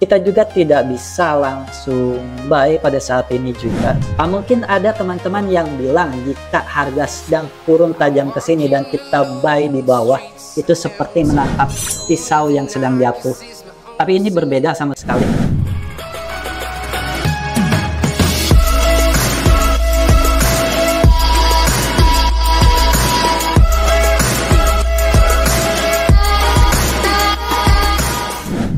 kita juga tidak bisa langsung buy pada saat ini juga. Mungkin ada teman-teman yang bilang jika harga sedang turun tajam ke sini dan kita buy di bawah, itu seperti menangkap pisau yang sedang jatuh. Tapi ini berbeda sama sekali.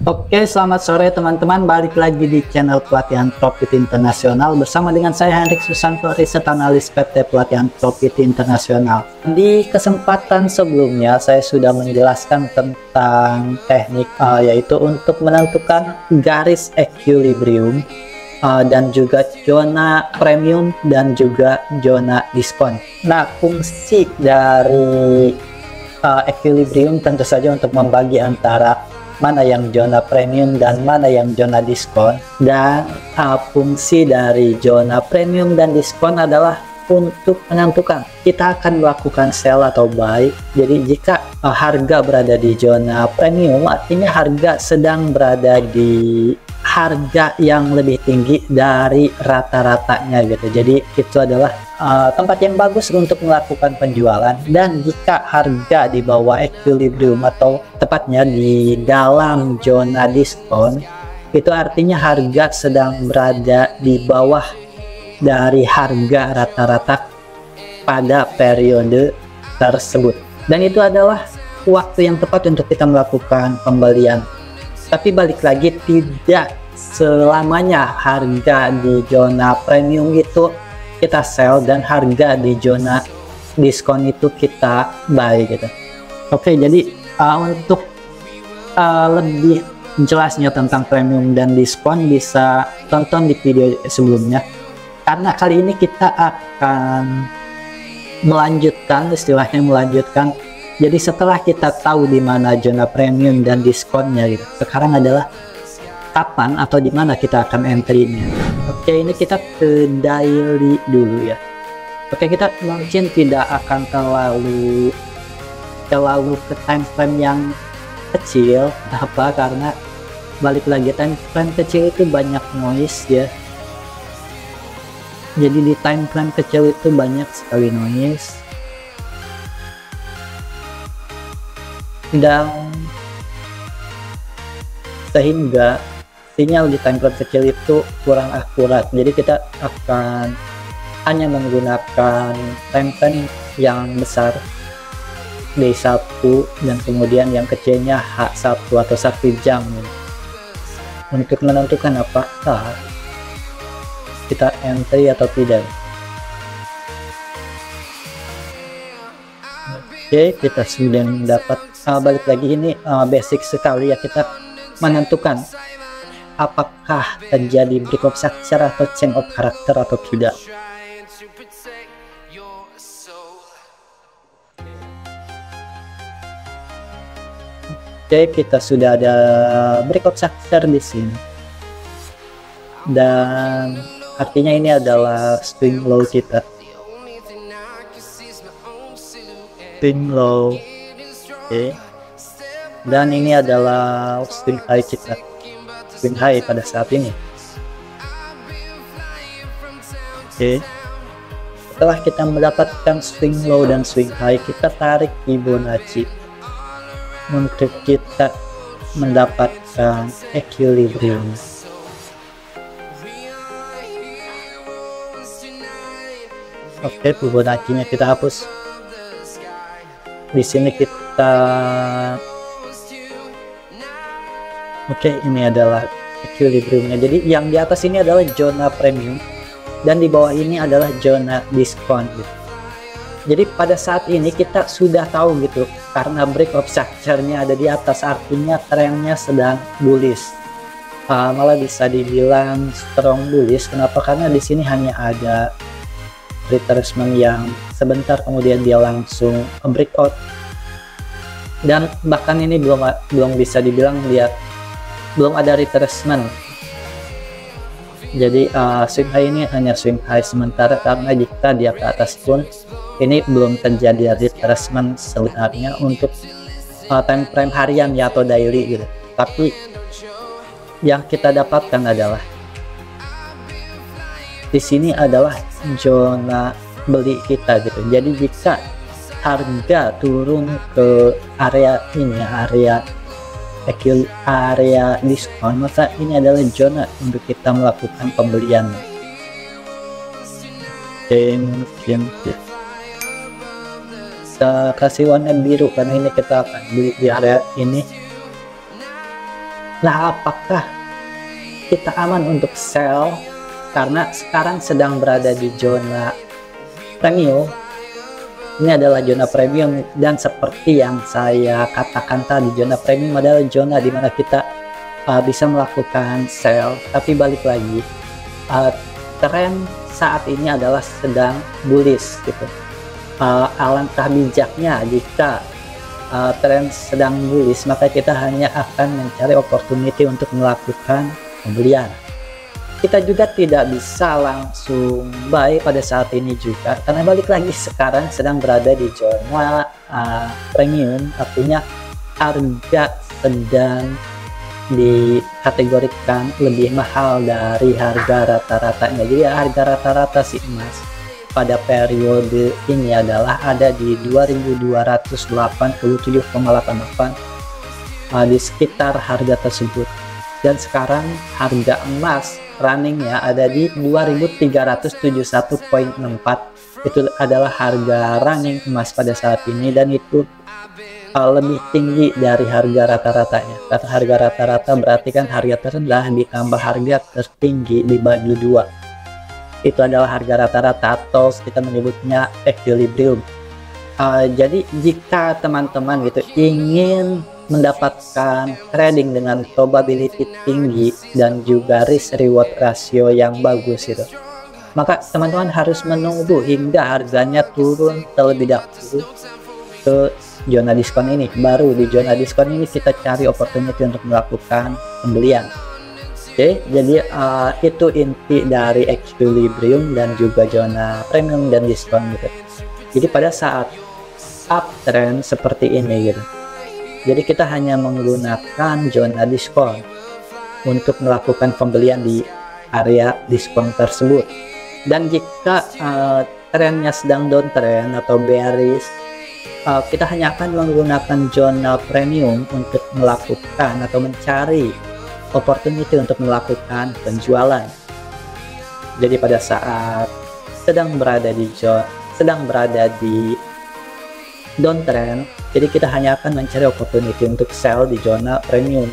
Oke, selamat sore teman-teman, balik lagi di channel Pelatihan Profit Internasional bersama dengan saya Hendrik Susanto, riset analis PT Pelatihan Profit Internasional. Di kesempatan sebelumnya saya sudah menjelaskan tentang teknik yaitu untuk menentukan garis equilibrium dan juga zona premium dan juga zona diskon. Nah, fungsi dari equilibrium tentu saja untuk membagi antara mana yang zona premium dan mana yang zona diskon, dan fungsi dari zona premium dan diskon adalah untuk menentukan kita akan melakukan sell atau buy. Jadi jika harga berada di zona premium, artinya harga sedang berada di harga yang lebih tinggi dari rata-ratanya gitu. Jadi itu adalah tempat yang bagus untuk melakukan penjualan. Dan jika harga di bawah equilibrium atau tepatnya di dalam zona diskon, itu artinya harga sedang berada di bawah dari harga rata-rata pada periode tersebut. Dan itu adalah waktu yang tepat untuk kita melakukan pembelian. Tapi balik lagi, tidak selamanya harga di zona premium itu kita sell dan harga di zona diskon itu kita buy gitu. Oke, jadi untuk lebih jelasnya tentang premium dan diskon bisa tonton di video sebelumnya, karena kali ini kita akan melanjutkan, istilahnya melanjutkan. Jadi setelah kita tahu di mana zona premium dan diskonnya gitu, sekarang adalah kapan atau di mana kita akan entry-nya. Oke, ini kita ke daily dulu ya. Oke, kita mungkin tidak akan terlalu ke time frame yang kecil. Kenapa? Karena balik lagi, time frame kecil itu banyak noise ya. Jadi di time frame kecil itu banyak sekali noise. Dan sehingga sinyal di time frame kecil itu kurang akurat. Jadi kita akan hanya menggunakan time frame yang besar D1 dan kemudian yang kecilnya H1 atau 1 jam untuk menentukan apakah kita entry atau tidak. Oke, kita sudah mendapat balik lagi, ini basic sekali ya, kita menentukan apakah terjadi break of structure atau change of character atau tidak. Oke, kita sudah ada break of structure di sini, dan artinya ini adalah swing low kita. Swing low. Oke. Dan ini adalah swing high kita. Swing high pada saat ini. Oke. Setelah kita mendapatkan swing low dan swing high, kita tarik Fibonacci untuk kita mendapatkan equilibrium. Oke, Fibonacci-nya kita hapus. Di sini kita ini adalah equilibriumnya. Jadi yang di atas ini adalah zona premium dan di bawah ini adalah zona diskon gitu. Jadi pada saat ini kita sudah tahu gitu, karena break of structure-nya ada di atas, artinya trennya sedang bullish. Malah bisa dibilang strong bullish. Kenapa? Karena di sini hanya ada retracement yang sebentar kemudian dia langsung breakout, dan bahkan ini belum bisa dibilang dia belum ada retracement. Jadi swing high ini hanya swing high sementara, karena jika dia ke atas pun ini belum terjadi retracement sebenarnya untuk time frame harian ya atau daily gitu. Tapi yang kita dapatkan adalah di sini adalah zona beli kita gitu. Jadi jika harga turun ke area ini, area diskon, maka ini adalah zona untuk kita melakukan pembelian. Kita kasih warna biru karena ini kita akan beli di area ini. Nah, apakah kita aman untuk sell karena sekarang sedang berada di zona premium? Ini adalah zona premium, dan seperti yang saya katakan tadi, zona premium adalah zona di mana kita bisa melakukan sell. Tapi balik lagi, tren saat ini adalah sedang bullish gitu. Alangkah bijaknya jika tren sedang bullish, maka kita hanya akan mencari opportunity untuk melakukan pembelian. Kita juga tidak bisa langsung buy pada saat ini juga, karena balik lagi sekarang sedang berada di zona premium, artinya harga sedang dikategorikan lebih mahal dari harga rata-ratanya. Jadi harga rata-rata si emas pada periode ini adalah ada di 2287,88 di sekitar harga tersebut, dan sekarang harga emas runningnya ada di 2371,64. Itu adalah harga running emas pada saat ini, dan itu lebih tinggi dari harga rata-ratanya. Karena harga rata-rata berarti kan harga terendah ditambah harga tertinggi dibagi 2. Itu adalah harga rata-rata, atau kita menyebutnya equilibrium. Jadi jika teman-teman gitu ingin mendapatkan trading dengan probability tinggi dan juga risk reward ratio yang bagus itu, maka teman-teman harus menunggu hingga harganya turun terlebih dahulu ke zona diskon ini. Baru di zona diskon ini kita cari opportunity untuk melakukan pembelian. Oke, jadi itu inti dari equilibrium dan juga zona premium dan diskon gitu. Jadi pada saat uptrend seperti ini gitu, jadi kita hanya menggunakan zona diskon untuk melakukan pembelian di area diskon tersebut. Dan jika trennya sedang downtrend atau bearish, kita hanya akan menggunakan zona premium untuk melakukan atau mencari opportunity untuk melakukan penjualan. Jadi pada saat sedang berada di downtrend, jadi kita hanya akan mencari opportunity untuk sell di zona premium.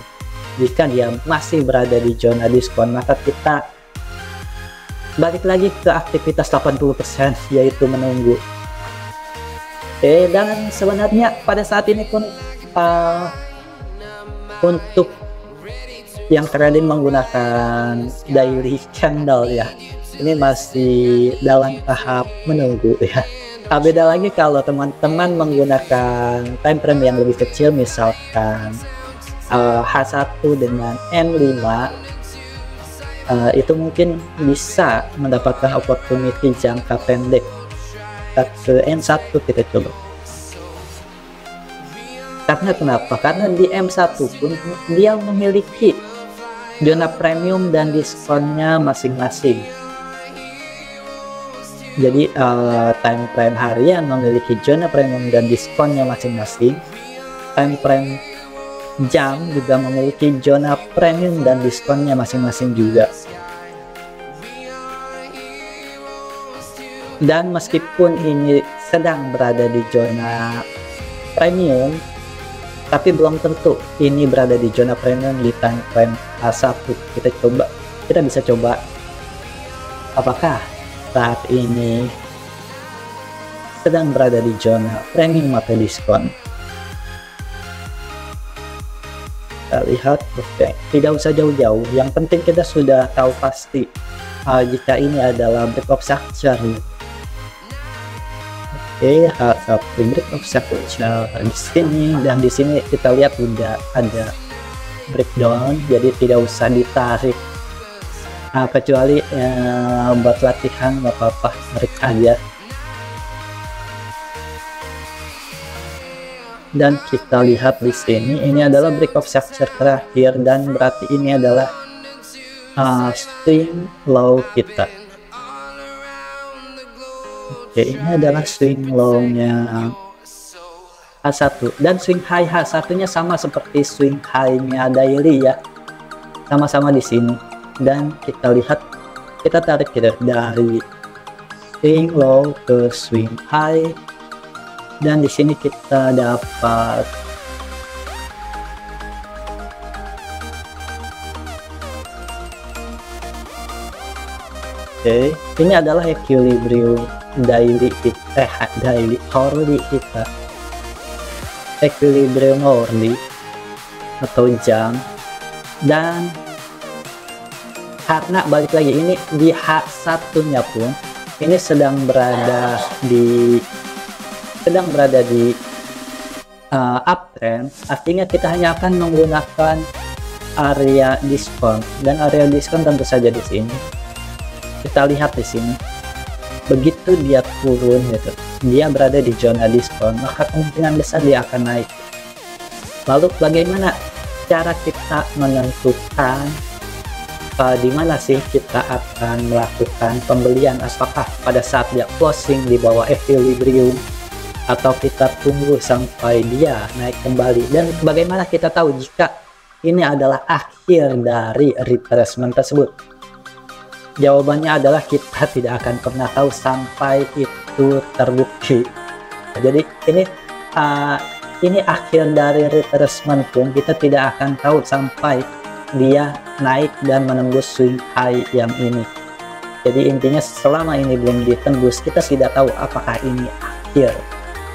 Jika dia masih berada di zona diskon, maka kita balik lagi ke aktivitas 80%, yaitu menunggu. Dan sebenarnya pada saat ini pun untuk yang trading menggunakan daily candle ya, ini masih dalam tahap menunggu ya. Beda lagi kalau teman-teman menggunakan time frame yang lebih kecil, misalkan H1 dengan N5, itu mungkin bisa mendapatkan opportunity jangka pendek. Ke N1 kita coba. Karena kenapa? Karena di M1 pun dia memiliki zona premium dan diskonnya masing-masing. Jadi time frame harian memiliki zona premium dan diskonnya masing-masing. Time frame jam juga memiliki zona premium dan diskonnya masing-masing juga. Dan meskipun ini sedang berada di zona premium, tapi belum tentu ini berada di zona premium di time frame A1. Kita bisa coba apakah saat ini sedang berada di zona premium atau diskon. Kita lihat, oke, tidak usah jauh-jauh, yang penting kita sudah tahu pasti jika ini adalah break of structure. Oke, break of structure di sini, dan di sini kita lihat udah ada breakdown, jadi tidak usah ditarik. Kecuali buat latihan nggak apa-apa, tarik aja. Dan kita lihat di sini, ini adalah break of structure terakhir, dan berarti ini adalah swing low kita. Oke, ini adalah swing low-nya H1, dan swing high H1-nya sama seperti swing high-nya daily ya, sama-sama di sini. Dan kita lihat, kita tarik gitu dari swing low ke swing high, dan di sini kita dapat ini adalah equilibrium daily hourly kita, equilibrium hourly atau jam. Dan karena balik lagi ini di H1 nya pun ini sedang berada di uptrend, artinya kita hanya akan menggunakan area diskon, dan area diskon tentu saja di sini. Kita lihat di sini, begitu dia turun gitu, dia berada di zona diskon, maka kemungkinan besar dia akan naik. Lalu bagaimana cara kita menentukan di mana sih kita akan melakukan pembelian? Apakah pada saat dia closing di bawah equilibrium, atau kita tunggu sampai dia naik kembali? Dan bagaimana kita tahu jika ini adalah akhir dari retracement tersebut? Jawabannya adalah kita tidak akan pernah tahu sampai itu terbukti. Jadi ini akhir dari retracement pun kita tidak akan tahu sampai dia naik dan menembus swing high yang ini. Jadi intinya selama ini belum ditembus, kita tidak tahu apakah ini akhir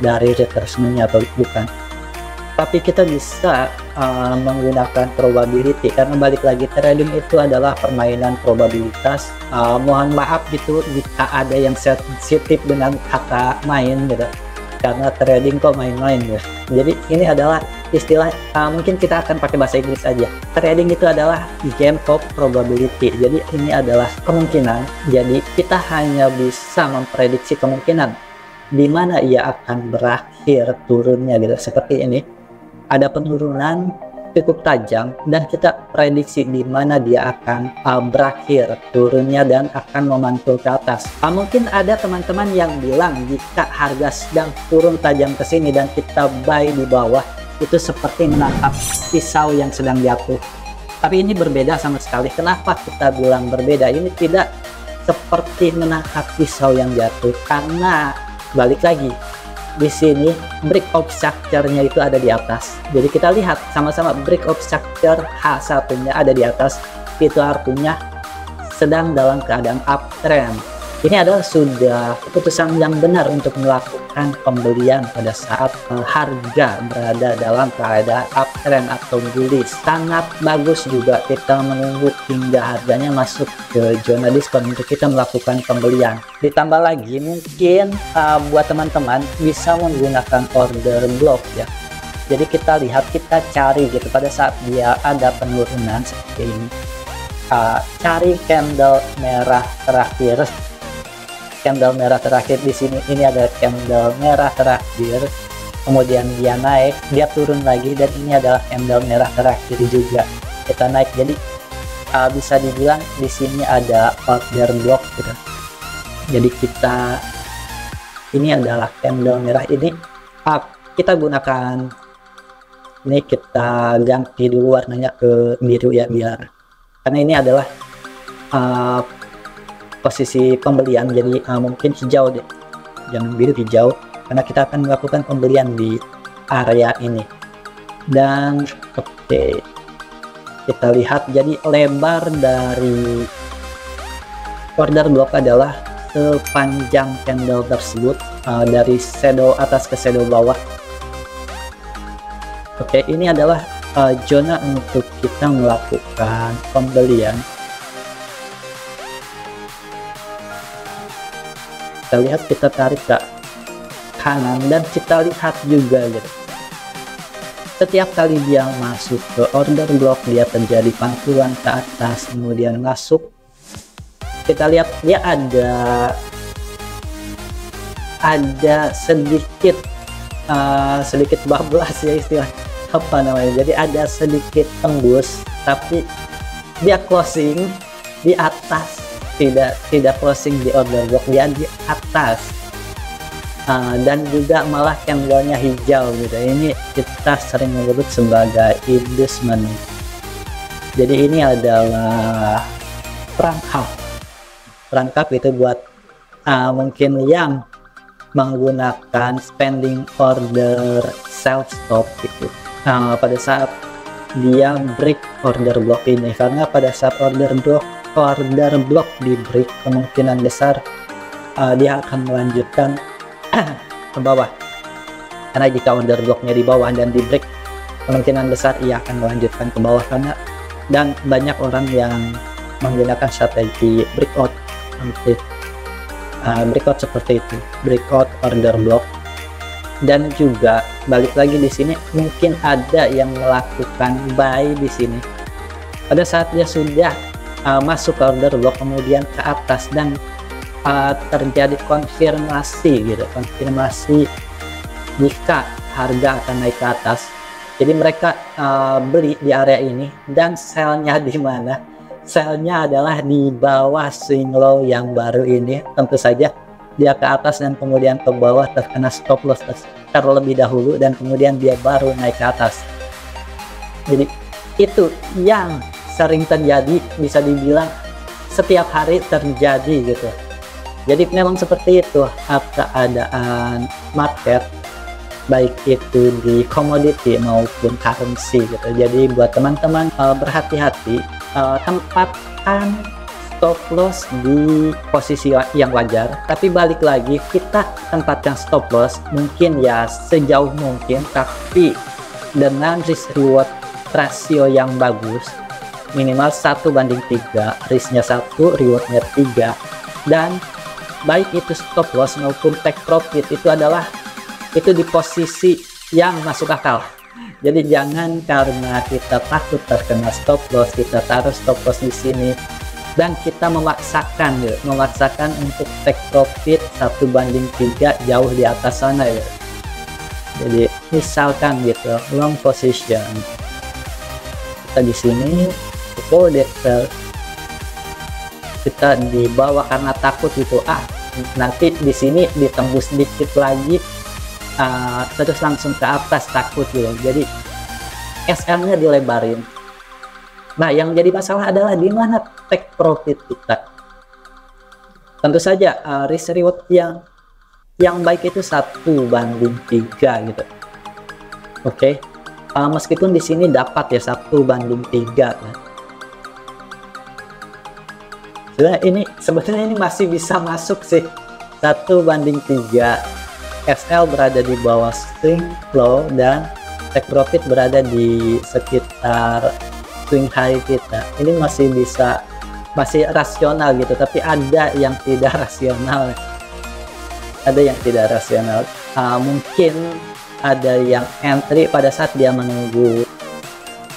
dari retracement-nya atau bukan. Tapi kita bisa menggunakan probability, karena balik lagi trading itu adalah permainan probabilitas. Mohon maaf gitu jika ada yang sensitif dengan kata main gitu, karena trading kok main-main ya. Jadi ini adalah istilah, mungkin kita akan pakai bahasa Inggris aja. Trading itu adalah game of probability. Jadi ini adalah kemungkinan. Jadi kita hanya bisa memprediksi kemungkinan di mana ia akan berakhir turunnya gitu. Seperti ini, ada penurunan cukup tajam dan kita prediksi di mana dia akan berakhir turunnya dan akan memantul ke atas. Mungkin ada teman-teman yang bilang jika harga sedang turun tajam ke sini dan kita buy di bawah, itu seperti menangkap pisau yang sedang jatuh. Tapi ini berbeda sama sekali. Kenapa kita bilang berbeda? Ini tidak seperti menangkap pisau yang jatuh, karena balik lagi di sini break of structure-nya itu ada di atas. Jadi kita lihat sama-sama break of structure H1-nya ada di atas. Itu artinya sedang dalam keadaan uptrend. Ini adalah sudah keputusan yang benar untuk melakukan pembelian pada saat harga berada dalam keadaan uptrend atau bullish. Sangat bagus juga kita menunggu hingga harganya masuk ke zona diskon untuk kita melakukan pembelian. Ditambah lagi mungkin buat teman-teman bisa menggunakan order block ya. Jadi kita lihat, kita cari gitu pada saat dia ada penurunan seperti ini. Cari candle merah terakhir. Candle merah terakhir di sini, ini ada candle merah terakhir, kemudian dia naik, dia turun lagi, dan ini adalah candle merah terakhir juga, kita naik. Jadi bisa dibilang di sini ada order block gitu. Jadi kita, ini adalah candle merah ini, kita gunakan ini, kita ganti dulu warnanya ke biru ya, biar karena ini adalah posisi pembelian. Jadi mungkin hijau deh, jangan biru, hijau, karena kita akan melakukan pembelian di area ini. Dan oke, kita lihat, jadi lebar dari order block adalah sepanjang candle tersebut, dari shadow atas ke shadow bawah. Oke, ini adalah zona untuk kita melakukan pembelian. Kita lihat, kita tarik ke kanan dan kita lihat juga gitu, setiap kali dia masuk ke order block dia terjadi pantulan ke atas, kemudian masuk. Kita lihat dia ada sedikit bablas ya, istilah apa namanya. Jadi ada sedikit tembus, tapi dia closing di atas, tidak closing di order block, dia di atas. Dan juga malah candlenya hijau gitu. Ini kita sering menyebut sebagai inducement. Jadi ini adalah perangkap itu buat mungkin yang menggunakan spending order self stop gitu. Pada saat dia break order block ini, karena pada saat order block di break, kemungkinan besar dia akan melanjutkan ke bawah, karena jika order blocknya di bawah dan di break, kemungkinan besar ia akan melanjutkan ke bawah, karena dan banyak orang yang menggunakan strategi breakout seperti itu, breakout order block. Dan juga balik lagi di sini, mungkin ada yang melakukan buy di sini pada saat dia sudah masuk ke order block, kemudian ke atas dan terjadi konfirmasi jika harga akan naik ke atas. Jadi mereka beli di area ini, dan sell-nya di mana? Sell-nya adalah di bawah swing low yang baru ini. Tentu saja dia ke atas dan kemudian ke bawah terkena stop loss terlebih dahulu, dan kemudian dia baru naik ke atas. Jadi itu yang sering terjadi, bisa dibilang setiap hari terjadi gitu. Jadi memang seperti itu keadaan market, baik itu di komoditi maupun currency gitu. Jadi buat teman-teman berhati-hati, tempatkan stop loss di posisi yang wajar, tapi balik lagi kita tempatkan stop loss mungkin ya sejauh mungkin, tapi dengan risk reward rasio yang bagus, minimal 1:3, risknya 1, rewardnya 3, dan baik itu stop loss maupun take profit itu di posisi yang masuk akal. Jadi jangan karena kita takut terkena stop loss, kita taruh stop loss di sini dan kita memaksakan untuk take profit 1:3 jauh di atas sana ya. Jadi misalkan gitu, long position kita di sini, kita di bawah karena takut gitu, nanti di sini ditembus dikit lagi terus langsung ke atas, takut gitu. Jadi SL-nya dilebarin. Nah, yang jadi masalah adalah di mana take profit kita. Tentu saja risk reward yang baik itu 1:3 gitu. Oke. Meskipun di sini dapat ya 1:3 kan. Sebenarnya ini masih bisa masuk sih, 1:3. SL berada di bawah swing low dan take profit berada di sekitar swing high kita. Ini masih rasional gitu, tapi ada yang tidak rasional. Mungkin ada yang entry pada saat dia menunggu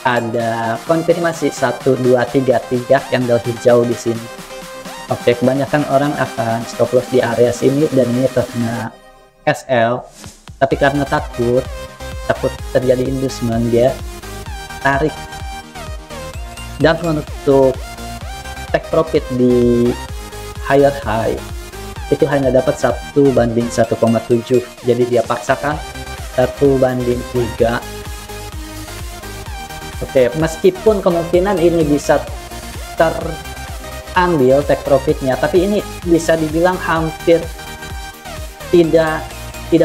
ada konfirmasi 1, 2, 3 candle hijau di sini. Oke, kebanyakan orang akan stop loss di area sini dan ini terkena SL, tapi karena takut terjadi inducement, dia tarik. Dan untuk take profit di higher high itu hanya dapat 1:1,7, jadi dia paksakan 1:3. Oke, meskipun kemungkinan ini bisa terambil take profitnya, tapi ini bisa dibilang hampir tidak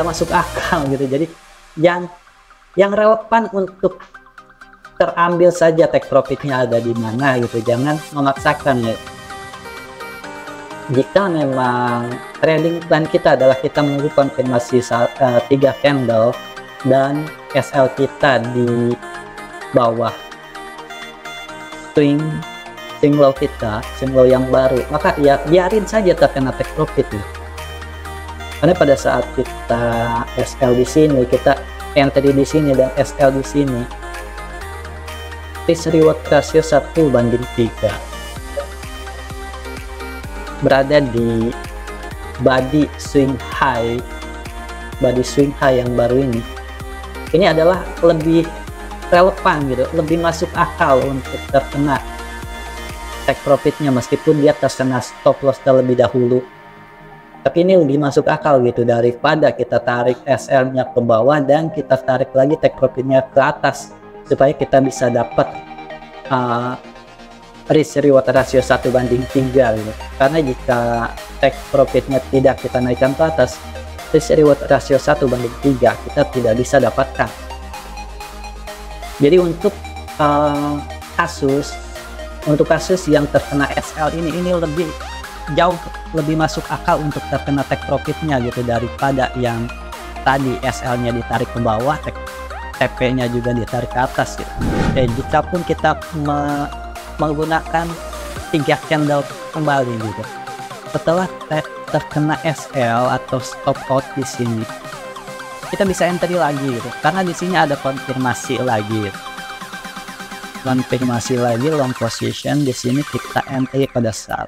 masuk akal gitu. Jadi yang relevan untuk terambil saja take profitnya ada di mana gitu, jangan memaksakan ya. Jika memang trading plan kita adalah kita menunggu konfirmasi 3 candle dan SL kita di bawah swing low kita, swing low yang baru, maka ya biarin saja terkena take profit ya. Karena pada saat kita SL di sini, kita entry di sini dan SL di sini, risk reward rasio 1:3, berada di body swing high yang baru ini. Ini adalah lebih relevan gitu, lebih masuk akal untuk terkena take profitnya meskipun dia terkena stop loss terlebih dahulu. Tapi ini lebih masuk akal gitu daripada kita tarik SL-nya ke bawah dan kita tarik lagi take profitnya ke atas supaya kita bisa dapat risk reward ratio 1:3 gitu. Karena jika take profitnya tidak kita naikkan ke atas, risk reward ratio 1:3 kita tidak bisa dapatkan. Jadi untuk kasus yang terkena SL ini lebih jauh lebih masuk akal untuk terkena take profitnya gitu daripada yang tadi SL-nya ditarik ke bawah, TP-nya juga ditarik ke atas gitu. Jika pun kita menggunakan 3 candle kembali gitu, setelah terkena SL atau stop out di sini, kita bisa entry lagi gitu, karena di sini ada konfirmasi lagi gitu. Konfirmasi lagi long position, di sini kita entry pada saat,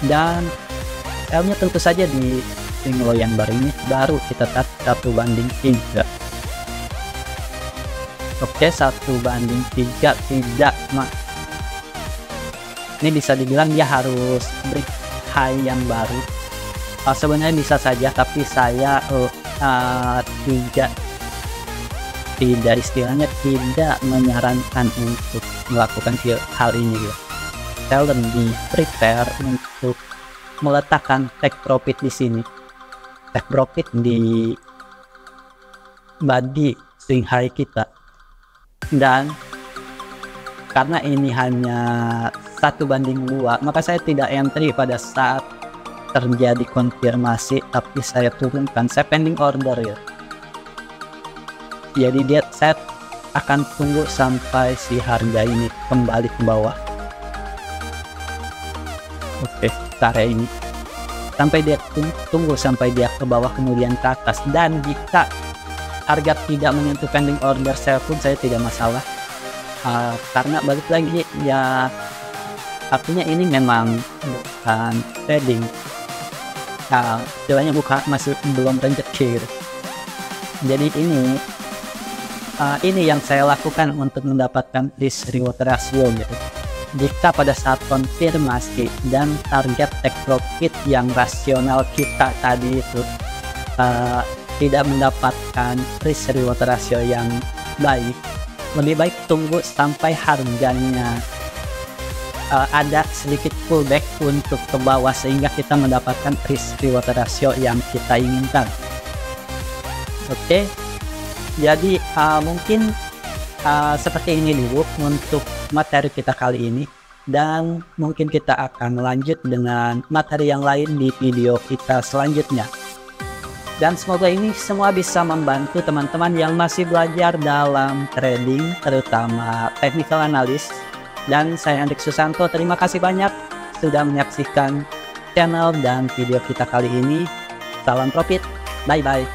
dan L-nya tentu saja di swing low yang baru ini baru kita tarik 1:3. Oke, 1:3 tidak, ini bisa dibilang dia harus break high yang baru. Sebenarnya bisa saja, tapi saya tidak istilahnya tidak menyarankan untuk melakukan hal ini ya. Saya lebih prepare untuk meletakkan take profit di sini, take profit di body swing high kita, dan karena ini hanya 1:2 maka saya tidak entry pada saat terjadi konfirmasi, tapi saya turunkan, saya pending order ya. Jadi saya akan tunggu sampai si harga ini kembali ke bawah. Oke, area ini sampai dia tunggu sampai dia ke bawah kemudian ke atas, dan jika harga tidak menyentuh pending order saya pun saya tidak masalah, karena balik lagi ya, artinya ini memang bukan trading, istilahnya masih belum rezeki gitu. Jadi ini yang saya lakukan untuk mendapatkan risk reward ratio gitu. Jika pada saat konfirmasi dan target take profit yang rasional kita tadi itu tidak mendapatkan risk reward ratio yang baik, lebih baik tunggu sampai harganya ada sedikit pullback untuk ke bawah sehingga kita mendapatkan risk reward ratio yang kita inginkan. Oke. Jadi mungkin seperti ini dulu untuk materi kita kali ini, dan mungkin kita akan lanjut dengan materi yang lain di video kita selanjutnya. Dan semoga ini semua bisa membantu teman-teman yang masih belajar dalam trading, terutama technical analysis. Dan saya Hendrik Susanto, terima kasih banyak sudah menyaksikan channel dan video kita kali ini. Salam profit, bye bye.